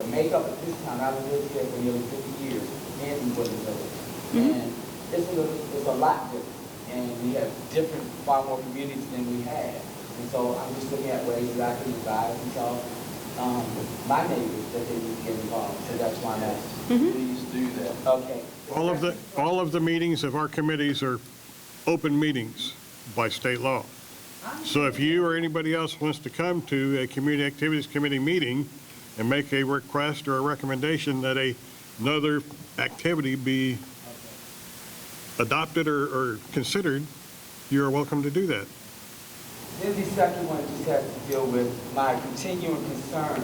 Makeup at this time, I've lived here for nearly 50 years in Woodland Village. And it's a lot different. And we have different, far more communities than we had. And so I'm just looking at ways that I can advise and tell my neighbors that they need to get involved. So that's why I'm asking. Please do that. Okay. All of the meetings of our committees are open meetings by state law. So if you or anybody else wants to come to a Community Activities Committee meeting and make a request or a recommendation that another activity be adopted or considered, you're welcome to do that. Then the second one just has to deal with my continuing concern,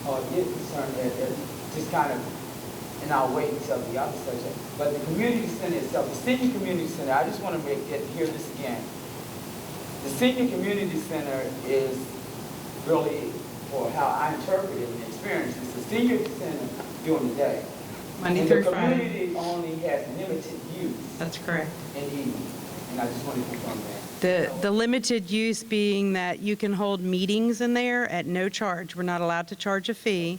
or concern that just kind of, and I'll wait until the other subject, but the community center itself, the senior community center, I just want to hear this again. The senior community center is really, or how I interpret it and experience it, it's the senior center during the day. Monday through And the Friday. community only has limited use That's correct. in the evening, and I just want to confirm that. The limited use being that you can hold meetings in there at no charge. We're not allowed to charge a fee.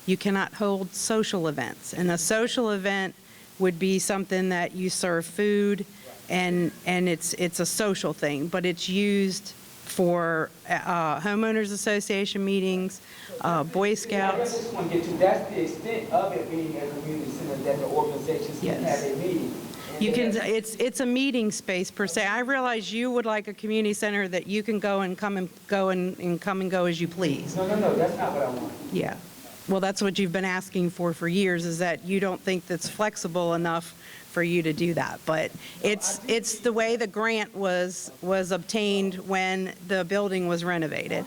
You cannot hold social events. And a social event would be something that you serve food, and it's a social thing, but it's used for homeowners association meetings, Boy I guess I Scouts. just want to get to, that's the extent of it being a community center, that the organizations can Yes. have a meeting. And You can, then- it's a meeting space per se. I realize you would like a community center that you can go and come and go as you please. No, that's not what I want. Yeah. Well, that's what you've been asking for years, is that you don't think that's flexible enough for you to do that. But it's the way the grant was obtained when the building was renovated.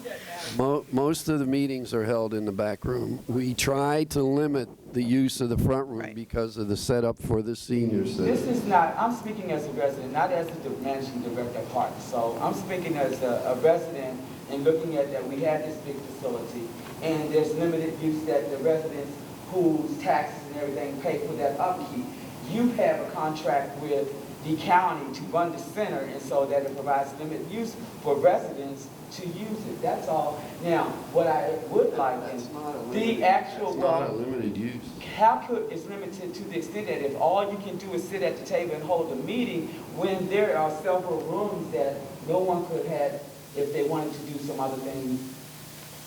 Most of the meetings are held in the back room. We try to limit the use of the front room Right. because of the setup for the senior center. This is not, I'm speaking as a resident, not as the managing director of Park. So I'm speaking as a resident and looking at that we have this big facility and there's limited use that the residents whose taxes and everything pay for that upkeep. You have a contract with the county to run the center, and so that it provides limited use for residents to use it. That's all. Now, what I would like is the actual. It's not a limited use. How could, it's limited to the extent that if all you can do is sit at the table and hold a meeting, when there are several rooms that no one could have if they wanted to do some other things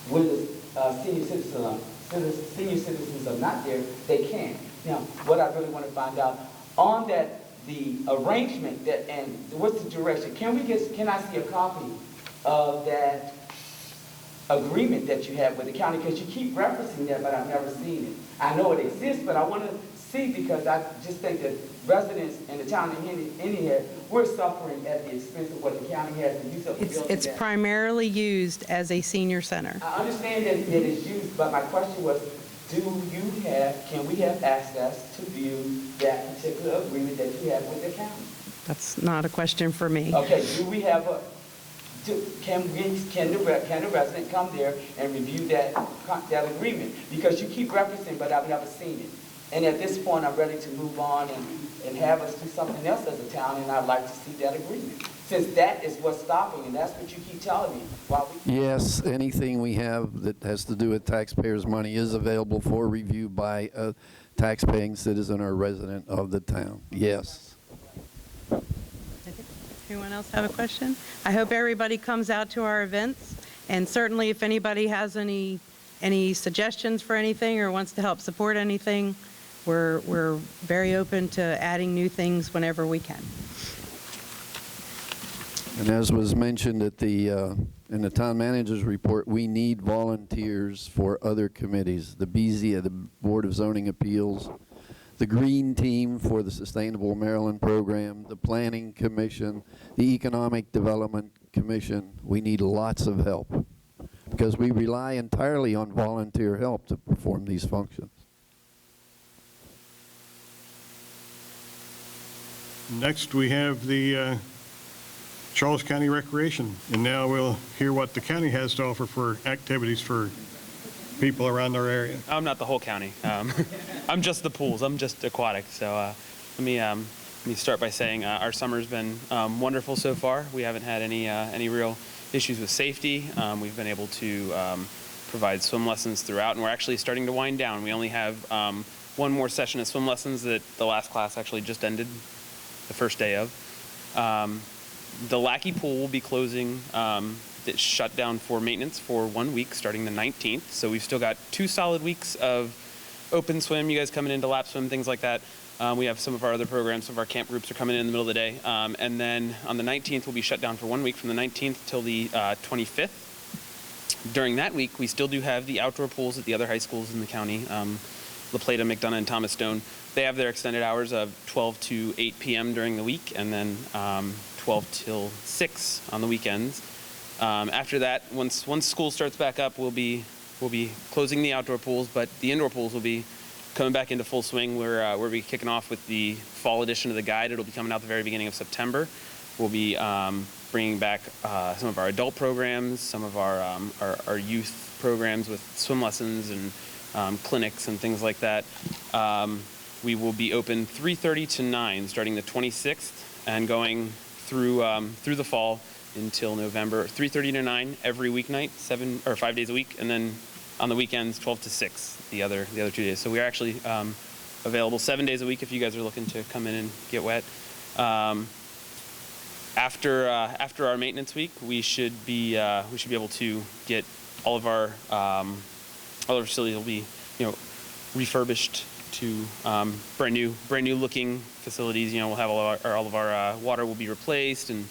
with senior citizens are not there, they can. Now, what I really want to find out, on that, the arrangement that, and what's the direction? Can I see a copy of that agreement that you have with the county? Because you keep referencing that, but I've never seen it. I know it exists, but I want to see, because I just think that residents in the town of Henny, we're suffering at the expense of what the county has to use up the building. It's primarily used as a senior center. I understand that it's used, but my question was, can we have access to view that particular agreement that you have with the county? That's not a question for me. Okay, do we have can the resident come there and review that agreement? Because you keep referencing, but I've never seen it. And at this point, I'm ready to move on and have us do something else as a town, and I'd like to see that agreement. Since that is what's stopping, and that's what you keep telling me. Yes, anything we have that has to do with taxpayers' money is available for review by a tax-paying citizen or resident of the town. Yes. Anyone else have a question? I hope everybody comes out to our events, and certainly if anybody has any suggestions for anything or wants to help support anything, we're very open to adding new things whenever we can. And as was mentioned at in the town manager's report, we need volunteers for other committees. The BZA, the Board of Zoning Appeals, the Green Team for the Sustainable Maryland Program, the Planning Commission, the Economic Development Commission. We need lots of help because we rely entirely on volunteer help to perform these functions. Next, we have the Charles County Recreation, and now we'll hear what the county has to offer for activities for people around our area. I'm not the whole county. I'm just the pools. I'm just aquatic. So let me start by saying our summer's been wonderful so far. We haven't had any real issues with safety. We've been able to provide swim lessons throughout, and we're actually starting to wind down. We only have one more session of swim lessons that the last class actually just ended, the first day of. The Lackey Pool will be closing, it's shut down for maintenance for 1 week starting the 19th. So we've still got 2 solid weeks of open swim, you guys coming into lap swim, things like that. We have some of our other programs, some of our camp groups are coming in the middle of the day. And then on the 19th, we'll be shut down for 1 week from the 19th till the 25th. During that week, we still do have the outdoor pools at the other high schools in the county, La Plata, McDonough, and Thomas Stone. They have their extended hours of 12 to 8 p.m. during the week, and then 12 till 6 on the weekends. After that, once school starts back up, we'll be closing the outdoor pools, but the indoor pools will be coming back into full swing. We'll be kicking off with the fall edition of the guide. It'll be coming out the very beginning of September. We'll be bringing back some of our adult programs, some of our youth programs with swim lessons and clinics and things like that. We will be open 3:30 to 9 starting the 26th and going through the fall until November. 3:30 to 9 every weeknight, 5 days a week, and then on the weekends 12 to 6 the other 2 days. So we are actually available 7 days a week if you guys are looking to come in and get wet. After our maintenance week, we should be able to get all of our facilities will be refurbished to brand new looking facilities. We'll have all of our water will be replaced, and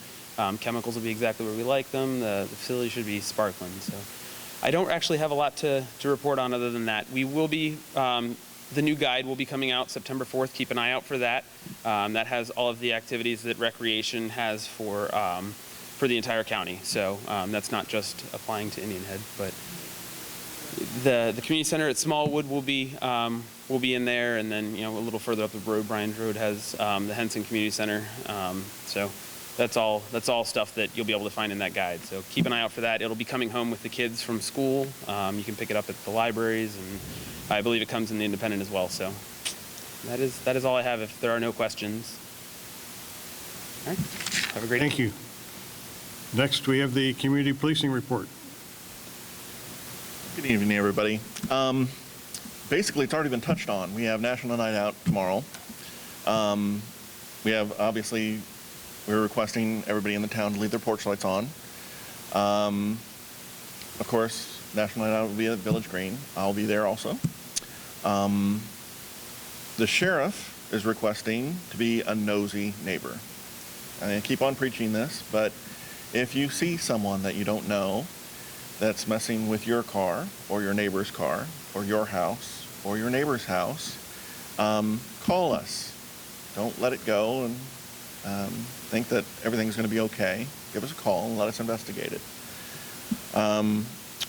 chemicals will be exactly where we like them. The facility should be sparkling. So I don't actually have a lot to report on other than that. We will be the new guide will be coming out September 4th. Keep an eye out for that. That has all of the activities that recreation has for the entire county. So that's not just applying to Indian Head, but the community center at Smallwood will be in there, and then a little further up the road, Bryan Road has the Henson Community Center. So that's all stuff that you'll be able to find in that guide. So keep an eye out for that. It'll be coming home with the kids from school. You can pick it up at the libraries, and I believe it comes in the Independent as well. So that is all I have. If there are no questions, all right. Have a great day. Thank you. Next, we have the community policing report. Good evening, everybody. Basically, it's already been touched on. We have National Night Out tomorrow. We have, obviously, we're requesting everybody in the town to leave their porch lights on. Of course, National Night Out will be at Village Green. I'll be there also. The sheriff is requesting to be a nosy neighbor. I keep on preaching this, but if you see someone that you don't know that's messing with your car or your neighbor's car or your house or your neighbor's house, call us. Don't let it go and think that everything's going to be okay. Give us a call and let us investigate it.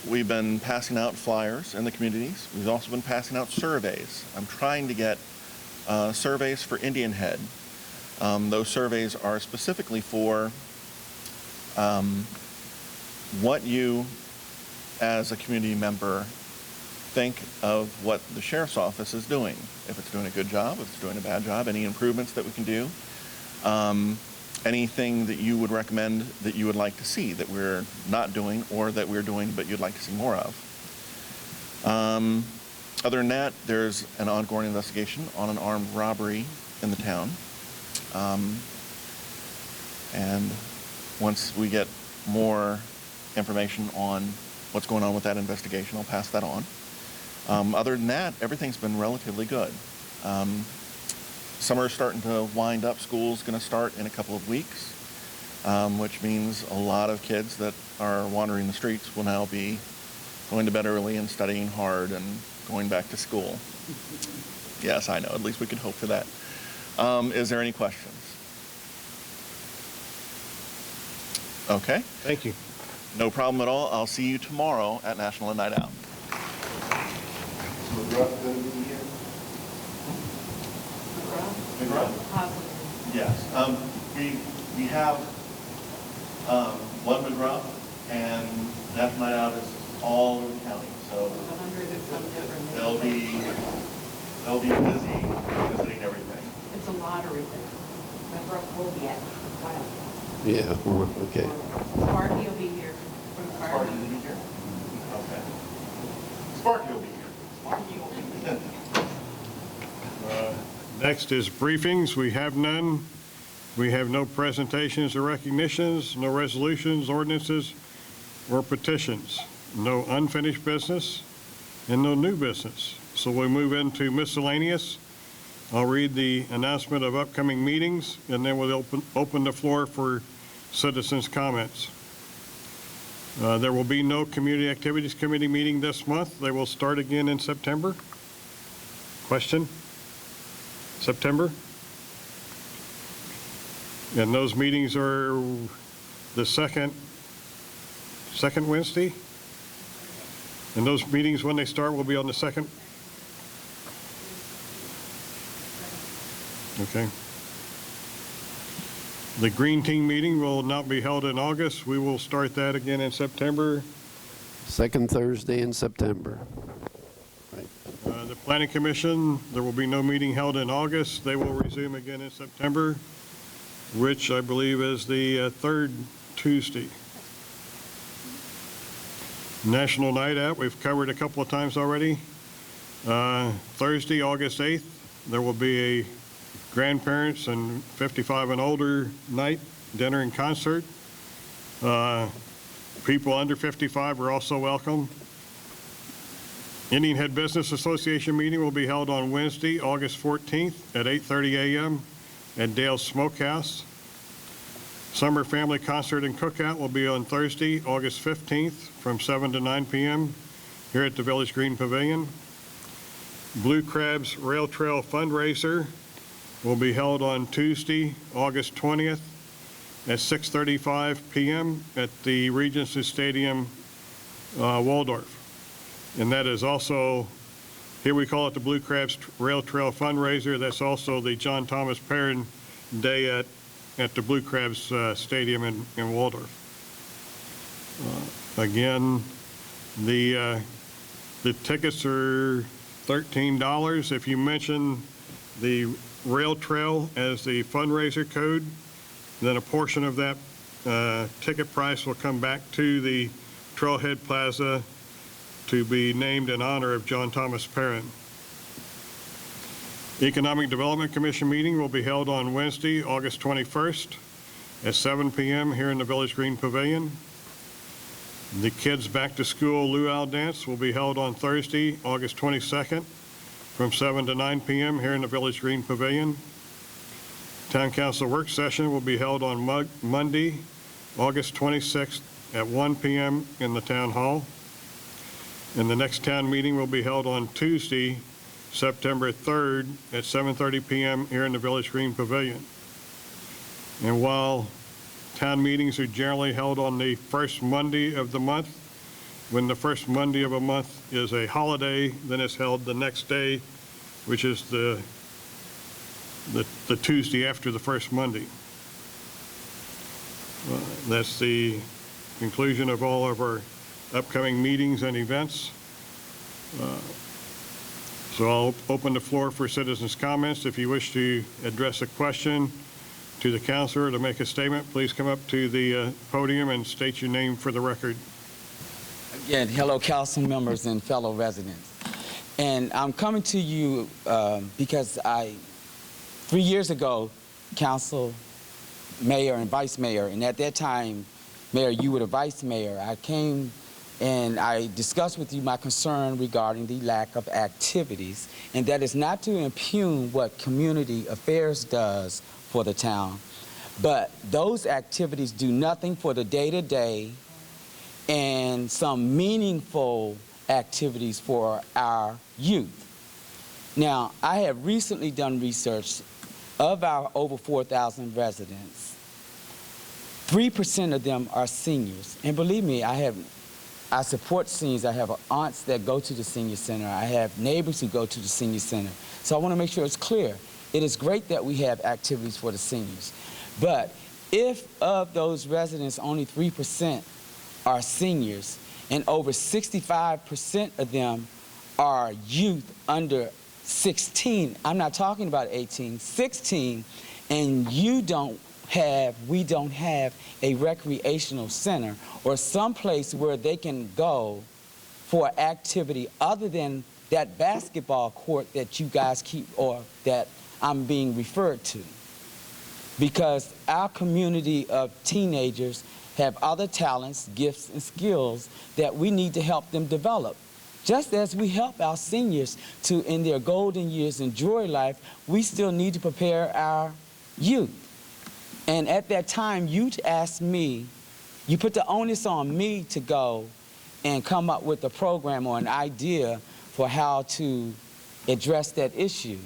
We've been passing out flyers in the communities. We've also been passing out surveys. I'm trying to get surveys for Indian Head. Those surveys are specifically for what you, as a community member, think of what the sheriff's office is doing. If it's doing a good job, if it's doing a bad job, any improvements that we can do, anything that you would recommend that you would like to see that we're not doing or that we're doing but you'd like to see more of. Other than that, there's an ongoing investigation on an armed robbery in the town. And once we get more information on what's going on with that investigation, I'll pass that on. Other than that, everything's been relatively good. Summer's starting to wind up. School's going to start in a couple of weeks, which means a lot of kids that are wandering the streets will now be going to bed early and studying hard and going back to school. Yes, I know. At least we could hope for that. Is there any questions? Okay. Thank you. No problem at all. I'll see you tomorrow at National Night Out. Yes. We have one McGruff, and National Night Out is all over the county. So they'll be busy visiting everything. It's a lottery thing. McGruff will be at Wild. Yeah, okay. Sparky will be here from the fire. Party to be here? Okay. Sparky will be here. Next is briefings. We have none. We have no presentations or recognitions, no resolutions, ordinances, or petitions, no unfinished business, and no new business. So we move into miscellaneous. I'll read the announcement of upcoming meetings, and then we'll open the floor for citizens' comments. There will be no Community Activities Committee meeting this month. They will start again in September. Question? September? And those meetings are the second Wednesday? And those meetings, when they start, will be on the second? Okay. The Green Team meeting will not be held in August. We will start that again in September. Second Thursday in September. Right. The Planning Commission, there will be no meeting held in August. They will resume again in September, which I believe is the third Tuesday. National Night Out, we've covered a couple of times already. Thursday, August 8th, there will be a grandparents and 55 and older night dinner and concert. People under 55 are also welcome. Indian Head Business Association meeting will be held on Wednesday, August 14th at 8:30 a.m. at Dale's Smokehouse. Summer Family Concert and Cookout will be on Thursday, August 15th from 7 to 9 p.m. here at the Village Green Pavilion. Blue Crabs Rail Trail Fundraiser will be held on Tuesday, August 20th at 6:35 p.m. at the Regency Stadium, Waldorf. And that is also, here we call it the Blue Crabs Rail Trail Fundraiser. That's also the John Thomas Perrin Day at the Blue Crabs Stadium in Waldorf. Again, the tickets are $13. If you mention the rail trail as the fundraiser code, then a portion of that ticket price will come back to the Trailhead Plaza to be named in honor of John Thomas Perrin. Economic Development Commission meeting will be held on Wednesday, August 21st at 7 p.m. here in the Village Green Pavilion. The Kids Back to School Luau Dance will be held on Thursday, August 22nd from 7 to 9 p.m. here in the Village Green Pavilion. Town Council Work Session will be held on Monday, August 26th at 1 p.m. in the Town Hall. And the next town meeting will be held on Tuesday, September 3rd at 7:30 p.m. here in the Village Green Pavilion. And while town meetings are generally held on the first Monday of the month, when the first Monday of a month is a holiday, then it's held the next day, which is the Tuesday after the first Monday. That's the conclusion of all of our upcoming meetings and events. So I'll open the floor for citizens' comments. If you wish to address a question to the councilor or to make a statement, please come up to the podium and state your name for the record. Again, hello, council members and fellow residents. And I'm coming to you because 3 years ago, council, mayor, and vice mayor, and at that time, Mayor, you were the vice mayor, I came and I discussed with you my concern regarding the lack of activities, and that is not to impugn what community affairs does for the town, but those activities do nothing for the day-to-day and some meaningful activities for our youth. Now, I have recently done research of our over 4,000 residents. 3% of them are seniors, and believe me, I support seniors. I have aunts that go to the senior center. I have neighbors who go to the senior center. So I want to make sure it's clear. It is great that we have activities for the seniors. But if of those residents only 3% are seniors and over 65% of them are youth under 16, I'm not talking about 18, 16, and we don't have a recreational center or some place where they can go for activity other than that basketball court that you guys keep, or that I'm being referred to. Because our community of teenagers have other talents, gifts, and skills that we need to help them develop. Just as we help our seniors to, in their golden years, enjoy life, we still need to prepare our youth. And at that time, you asked me, you put the onus on me to go and come up with a program or an idea for how to address that issue.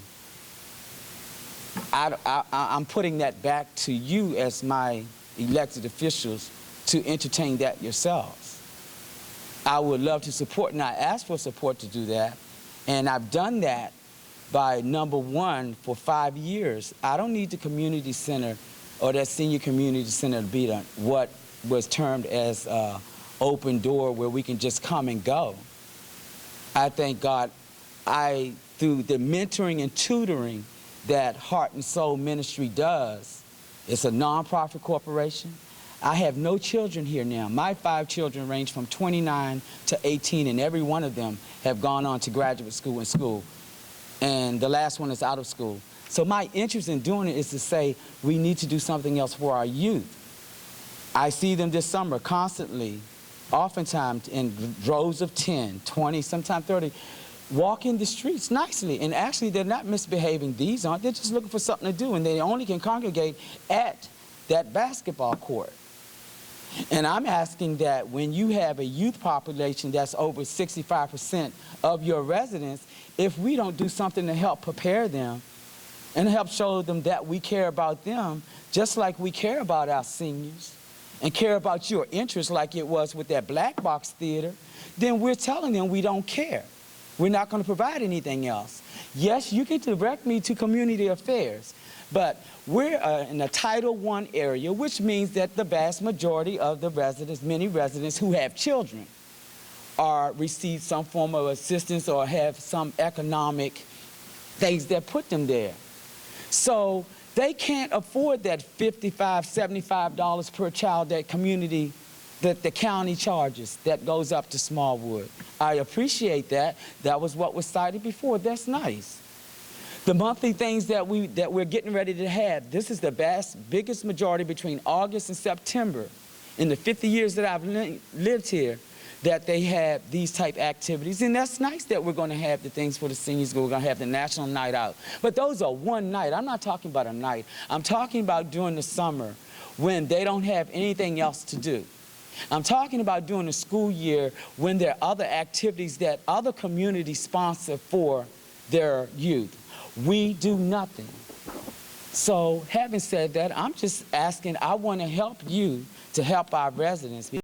I'm putting that back to you as my elected officials to entertain that yourselves. I would love to support, and I ask for support to do that, and I've done that by number one for 5 years. I don't need the community center or that senior community center to be what was termed as open door where we can just come and go. I thank God through the mentoring and tutoring that Heart and Soul Ministry does, it's a nonprofit corporation. I have no children here now. My 5 children range from 29 to 18, and every one of them have gone on to graduate school and school. And the last one is out of school. So my interest in doing it is to say we need to do something else for our youth. I see them this summer constantly, oftentimes in droves of 10, 20, sometimes 30, walking the streets nicely. And actually, they're not misbehaving. These aren't. They're just looking for something to do, and they only can congregate at that basketball court. And I'm asking that when you have a youth population that's over 65% of your residents, if we don't do something to help prepare them and help show them that we care about them, just like we care about our seniors and care about your interests like it was with that black box theater, then we're telling them we don't care. We're not going to provide anything else. Yes, you can direct me to community affairs, but we're in a Title I area, which means that the vast majority of the residents, many residents who have children, receive some form of assistance or have some economic things that put them there. So they can't afford that $55, $75 per child that the county charges that goes up to Smallwood. I appreciate that. That was what was cited before. That's nice. The monthly things that we're getting ready to have, this is the biggest majority between August and September in the 50 years that I've lived here, that they have these type activities. And that's nice that we're going to have the things for the seniors. We're going to have the National Night Out. But those are one night. I'm not talking about a night. I'm talking about during the summer when they don't have anything else to do. I'm talking about during the school year when there are other activities that other communities sponsor for their youth. We do nothing. So having said that, I'm just asking, I want to help you to help our residents.